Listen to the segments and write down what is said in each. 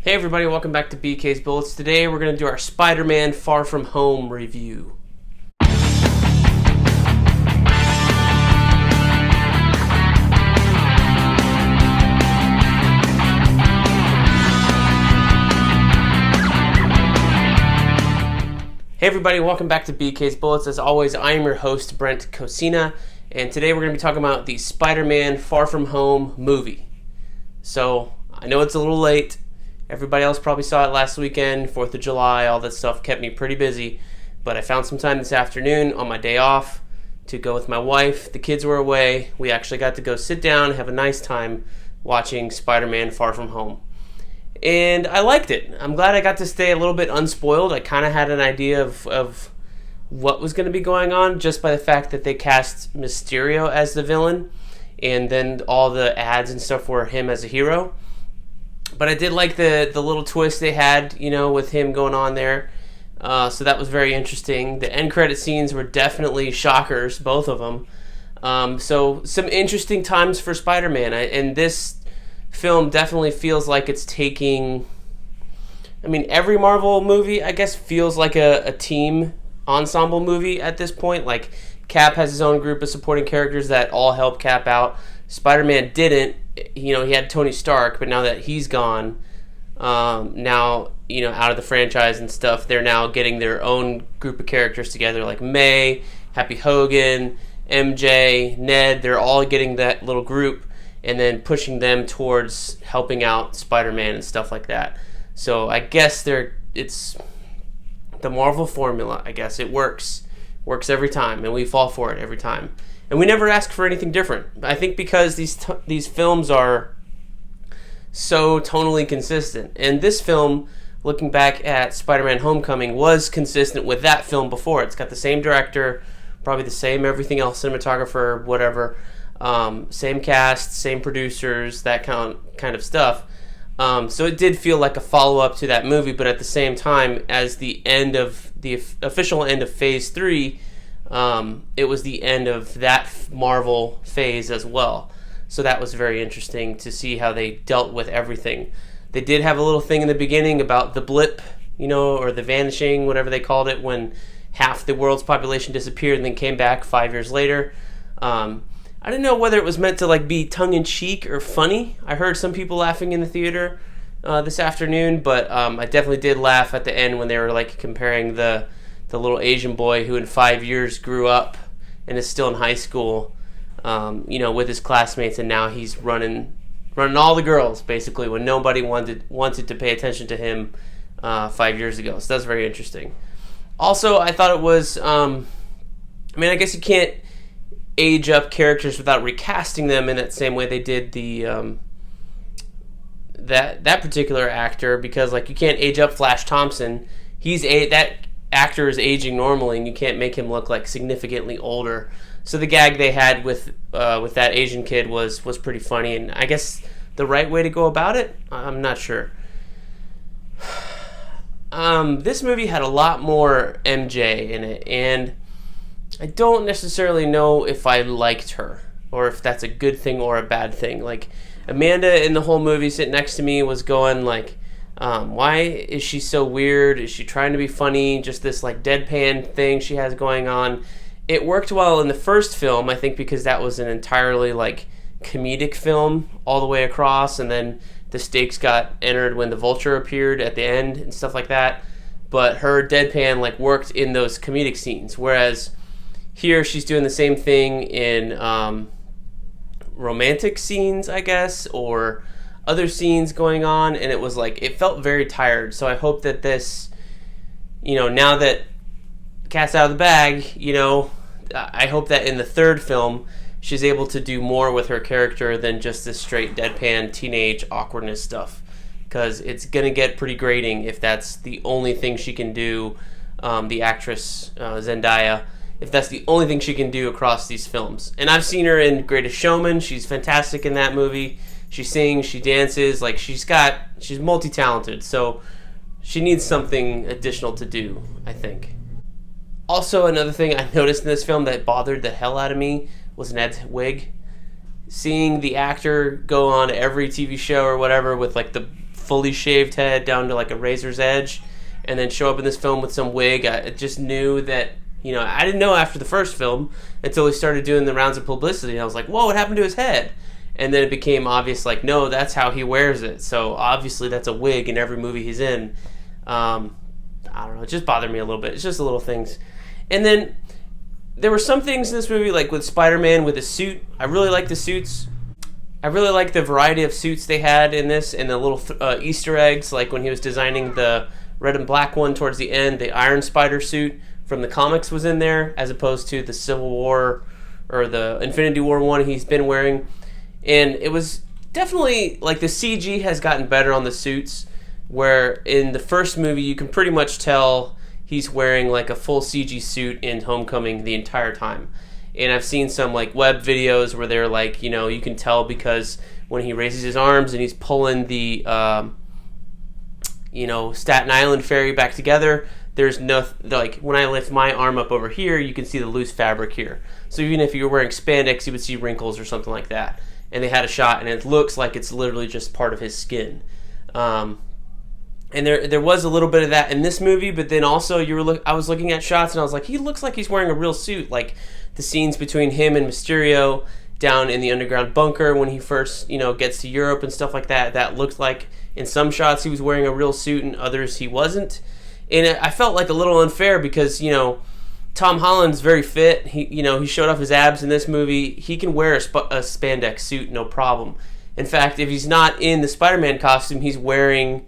Hey everybody, welcome back to BK's Bullets. Today we're going to do our Spider-Man Far From Home review. Hey everybody, welcome back to BK's Bullets. As always, I am your host, Brent Cosina, and today we're going to be talking about the Spider-Man Far From Home movie. So, I know it's a little late. Everybody else probably saw it last weekend, 4th of July, all that stuff kept me pretty busy. But I found some time this afternoon on my day off to go with my wife. The kids were away. We actually got to go sit down and have a nice time watching Spider-Man Far From Home. And I liked it. I'm glad I got to stay a little bit unspoiled. I kind of had an idea of what was going to be going on just by the fact that they cast Mysterio as the villain. And then all the ads and stuff were him as a hero. But I did like the little twist they had, with him going on there. So that was very interesting. The end credit scenes were definitely shockers, both of them. So some interesting times for Spider-Man. And this film definitely feels like it's taking... every Marvel movie, I guess, feels like a team ensemble movie at this point. Like, Cap has his own group of supporting characters that all help Cap out. Spider-Man didn't. He had Tony Stark, but now that he's gone, out of the franchise and stuff, they're now getting their own group of characters together, like May, Happy Hogan, MJ, Ned. They're all getting that little group and then pushing them towards helping out Spider-Man and stuff like that. So I guess it's the Marvel formula. I guess it works every time, and we fall for it every time. And we never ask for anything different. I think because these films are so tonally consistent. And this film, looking back at Spider-Man Homecoming, was consistent with that film before. It's got the same director, probably the same everything else, cinematographer, whatever. Same cast, same producers, that kind of stuff. So it did feel like a follow-up to that movie, but at the same time, as the official end of Phase 3, it was the end of that Marvel phase as well. So that was very interesting to see how they dealt with everything. They did have a little thing in the beginning about the blip, or the vanishing, whatever they called it, when half the world's population disappeared and then came back 5 years later. I didn't know whether it was meant to be tongue-in-cheek or funny. I heard some people laughing in the theater this afternoon, but I definitely did laugh at the end when they were comparing the little Asian boy who in 5 years grew up and is still in high school, with his classmates, and now he's running all the girls, basically, when nobody wanted to pay attention to him 5 years ago. So that's very interesting. Also, I thought it was, I guess you can't age up characters without recasting them in that same way they did the that particular actor, because you can't age up Flash Thompson. That actor is aging normally, and you can't make him look significantly older. So the gag they had with that Asian kid was pretty funny, and I guess the right way to go about it, I'm not sure. This movie had a lot more MJ in it, and I don't necessarily know if I liked her, or if that's a good thing or a bad thing. Amanda in the whole movie sitting next to me was going why is she so weird? Is she trying to be funny? Just this deadpan thing she has going on. It worked well in the first film, I think, because that was an entirely comedic film all the way across, and then the stakes got entered when the Vulture appeared at the end and stuff like that. But her deadpan worked in those comedic scenes, whereas here she's doing the same thing in romantic scenes, I guess, or other scenes going on, and it was it felt very tired. So I hope that this, now that cat's out of the bag, I hope that in the third film she's able to do more with her character than just this straight deadpan teenage awkwardness stuff, because it's gonna get pretty grating if that's the only thing she can do. The actress Zendaya, if that's the only thing she can do across these films. And I've seen her in Greatest Showman. She's fantastic in that movie. She sings, she dances, she's multi-talented, so she needs something additional to do, I think. Also, another thing I noticed in this film that bothered the hell out of me was Ned's wig. seeing the actor go on every TV show or whatever with like the fully shaved head down to like a razor's edge, and then show up in this film with some wig, I just knew that, I didn't know after the first film until he started doing the rounds of publicity. I was like, whoa, what happened to his head? And then it became obvious, like, no, that's how he wears it. So obviously that's a wig in every movie he's in. I don't know, it just bothered me a little bit. It's just the little things. And then there were some things in this movie, like with Spider-Man with his suit. I really like the suits. I really like the variety of suits they had in this, and the little Easter eggs, like when he was designing the red and black one towards the end, the Iron Spider suit from the comics was in there, as opposed to the Civil War or the Infinity War one he's been wearing. And it was definitely, like, the CG has gotten better on the suits, where in the first movie you can pretty much tell he's wearing like a full CG suit in Homecoming the entire time. And I've seen some like web videos where they're like, you can tell because when he raises his arms and he's pulling the Staten Island ferry back together, there's no, like, when I lift my arm up over here, you can see the loose fabric here. So even if you were wearing spandex, you would see wrinkles or something like that. And they had a shot, and it looks like it's literally just part of his skin. And there was a little bit of that in this movie, but then also I was looking at shots, and I was like, he looks like he's wearing a real suit. Like the scenes between him and Mysterio down in the underground bunker when he first, gets to Europe and stuff like that. That looked like in some shots he was wearing a real suit, and others he wasn't. And I felt like a little unfair because, Tom Holland's very fit. He showed off his abs in this movie. He can wear a spandex suit, no problem. In fact, if he's not in the Spider-Man costume, he's wearing,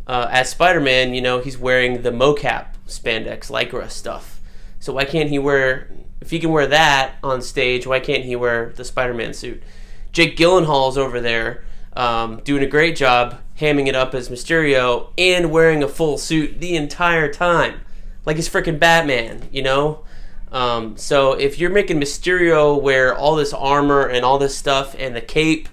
as Spider-Man, he's wearing the mocap spandex Lycra stuff. So why can't he if he can wear that on stage, why can't he wear the Spider-Man suit? Jake Gyllenhaal's over there doing a great job hamming it up as Mysterio and wearing a full suit the entire time. Like he's freaking Batman, So if you're making Mysterio wear all this armor and all this stuff and the cape,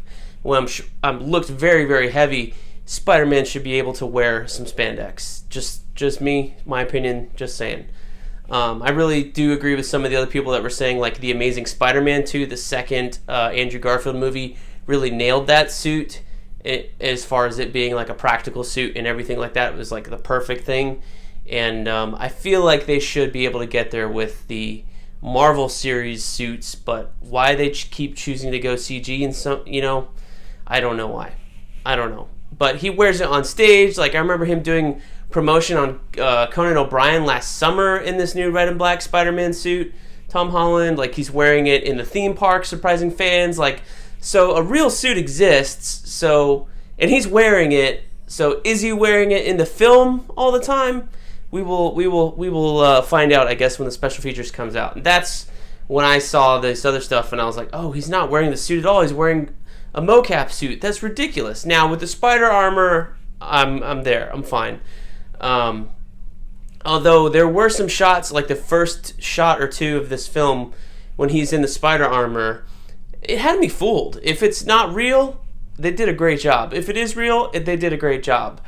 looked very, very heavy, Spider-Man should be able to wear some spandex. Just me, my opinion, just saying. I really do agree with some of the other people that were saying, like, The Amazing Spider-Man 2, the second Andrew Garfield movie, really nailed that suit as far as it being like a practical suit and everything like that. It was like the perfect thing. And I feel like they should be able to get there with the Marvel series suits, but why they keep choosing to go CG and some, I don't know why. I don't know. But he wears it on stage. Like, I remember him doing promotion on Conan O'Brien last summer in this new red and black Spider-Man suit. Tom Holland, like, he's wearing it in the theme park, surprising fans. Like, so a real suit exists. So, and he's wearing it. So, is he wearing it in the film all the time? We will find out, I guess, when the special features comes out. And that's when I saw this other stuff, and I was like, oh, he's not wearing the suit at all. He's wearing a mocap suit. That's ridiculous. Now with the spider armor, I'm there. I'm fine. Although there were some shots, like the first shot or two of this film, when he's in the spider armor, it had me fooled. If it's not real, they did a great job. If it is real, they did a great job.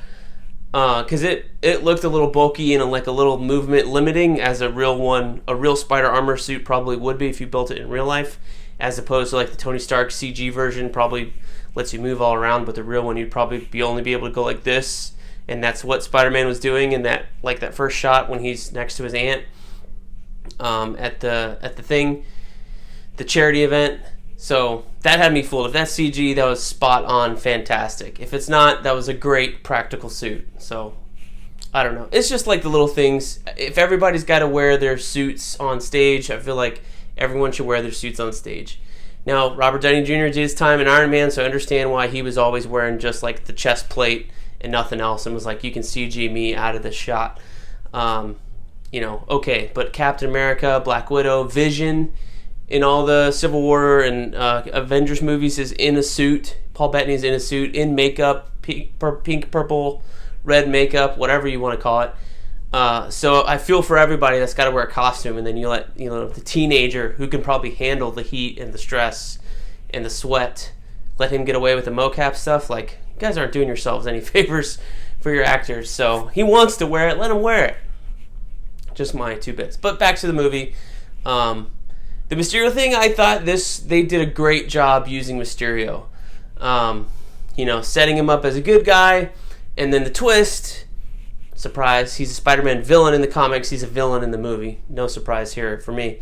Because it looked a little bulky and like a little movement limiting, as a real spider armor suit probably would be if you built it in real life, as opposed to like the Tony Stark CG version probably lets you move all around, but the real one you'd probably only be able to go like this, and that's what Spider-Man was doing in that first shot when he's next to his aunt at the charity event. So that had me fooled. If that's CG, that was spot on, fantastic. If it's not, that was a great practical suit. So I don't know. It's just like the little things. If everybody's got to wear their suits on stage, I feel like everyone should wear their suits on stage. Now, Robert Downey Jr. did his time in Iron Man, so I understand why he was always wearing just like the chest plate and nothing else, and was like, you can CG me out of this shot. Okay, but Captain America, Black Widow, Vision, in all the Civil War and Avengers movies is in a suit. Paul Bettany's in a suit, in makeup, pink, purple, red makeup, whatever you want to call it. So I feel for everybody that's got to wear a costume, and then you let the teenager who can probably handle the heat and the stress and the sweat, let him get away with the mocap stuff. Like, you guys aren't doing yourselves any favors for your actors. So he wants to wear it, let him wear it. Just my 2 bits. But back to the movie. The Mysterio thing, I thought they did a great job using Mysterio. Setting him up as a good guy, and then the twist, surprise, he's a Spider-Man villain in the comics, he's a villain in the movie. No surprise here for me.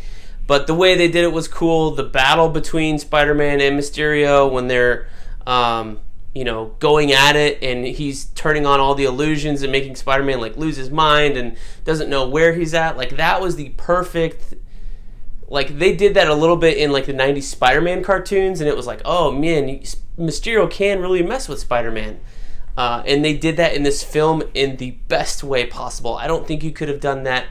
But the way they did it was cool. The battle between Spider-Man and Mysterio when they're, going at it, and he's turning on all the illusions and making Spider-Man lose his mind and doesn't know where he's at. That was the perfect. They did that a little bit in the 90s Spider-Man cartoons, and it was oh man, Mysterio can really mess with Spider-Man. And they did that in this film in the best way possible. I don't think you could have done that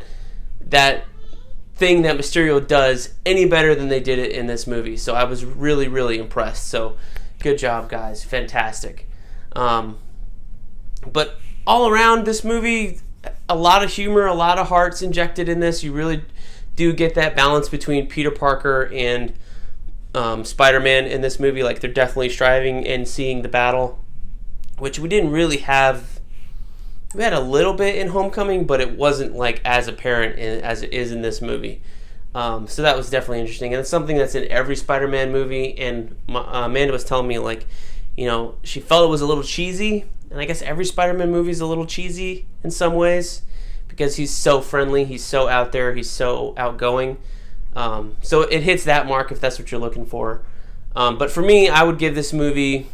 thing that Mysterio does any better than they did it in this movie. So I was really, really impressed. So good job, guys. Fantastic. But all around this movie, a lot of humor, a lot of hearts injected in this. You really do get that balance between Peter Parker and Spider-Man in this movie. They're definitely striving and seeing the battle, which we didn't really have. We had a little bit in Homecoming, but it wasn't as apparent as it is in this movie. So that was definitely interesting, and it's something that's in every Spider-Man movie. And Amanda was telling me she felt it was a little cheesy, and I guess every Spider-Man movie is a little cheesy in some ways because he's so friendly, he's so out there, he's so outgoing. So it hits that mark if that's what you're looking for. But for me, I would give this movie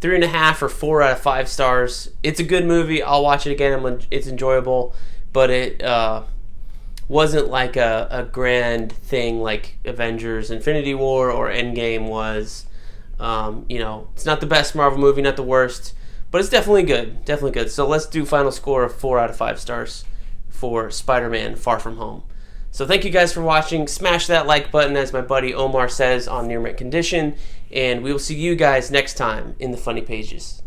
3.5 or 4 out of 5 stars. It's a good movie. I'll watch it again. It's enjoyable, but it wasn't a grand thing like Avengers Infinity War or Endgame was. It's not the best Marvel movie, not the worst, but it's definitely good. Definitely good. So let's do final score of 4 out of 5 stars for Spider-Man Far From Home. So thank you guys for watching. Smash that like button, as my buddy Omar says, on Near Mint Condition. And we will see you guys next time in the Funny Pages.